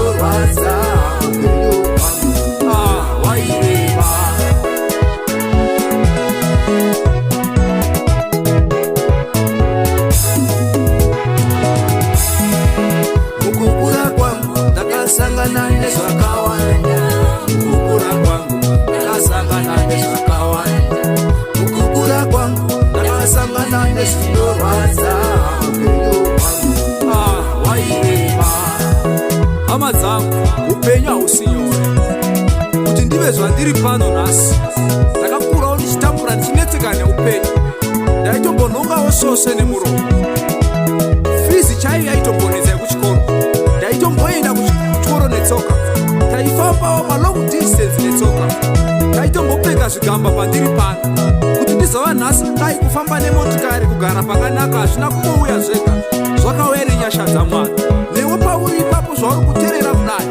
zvinorwadza upenyu hwangu wairema. Mukukura kwangu ndakasangana nezvakawanda, mukukura kwangu ndakasangana nezvakawanda, mukukura kwangu ndakasangana nezvinorwadza upenyu hwangu wairema. Hama dzangu, upenyu hausi nyore. Kuti ndive zvandiri pano nhasi, ndakakurawo ndichitambura ndichinetseka neupenyu. Ndaitombonhongawo svosve nemuromo. Fizi chaiyo yaitombonetsa kuchikoro. Ndaitomboenda kuchikoro netsoka. Taifambawo malong distance netsoka. Taitombopfeka zvigamba pandiri pano. Kuti ndizova nhasi dai kufamba nemotikari kugara pakanaka hazvina kumbouya zvega. Zvakauya nenyasha dzaMwari. Newe pauri ipapo zvauri kuteerera kudai,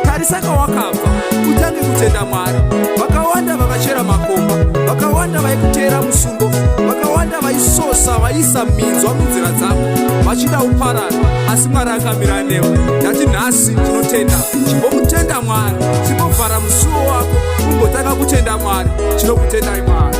tarisa kawakabva utange kutenda Mwari. Vakawanda vakachera makomba, vakawanda vaikuteera musungo, vakawanda vaisosa vaisa minzwa munzira dzavo vachida uparara, asi Mwari akamira newe. Ndati nhasi tinotenda, chimbomutenda Mwari, chimbovhara musuwo wako umbotanga kutenda Mwari. Tinokutendai Mwari.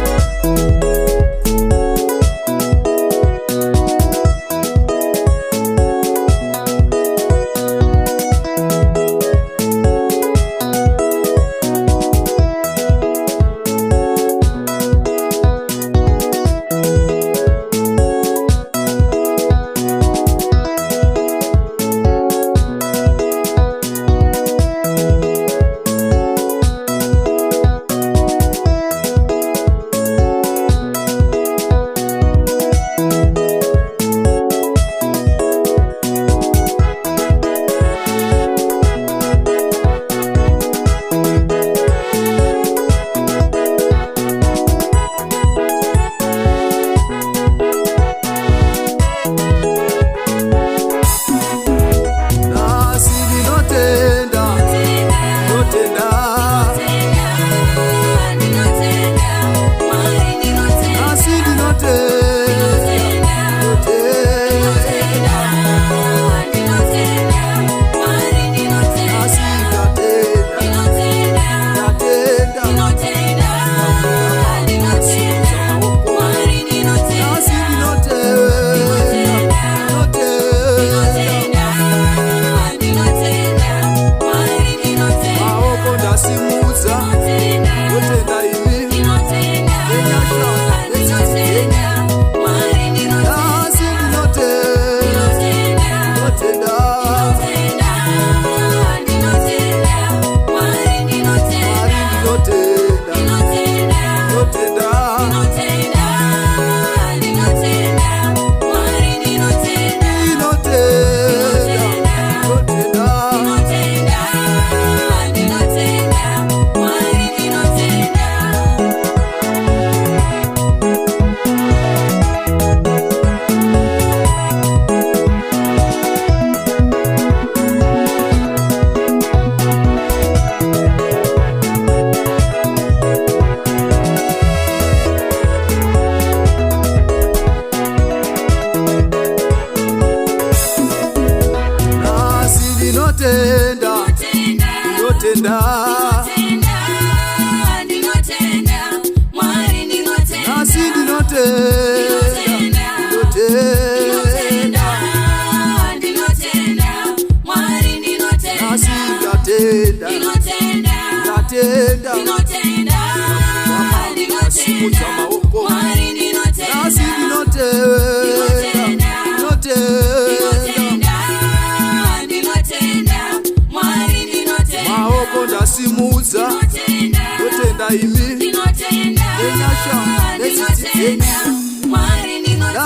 Simudza ndotenda imi nenyasha nezititeni Mwari ndinotenda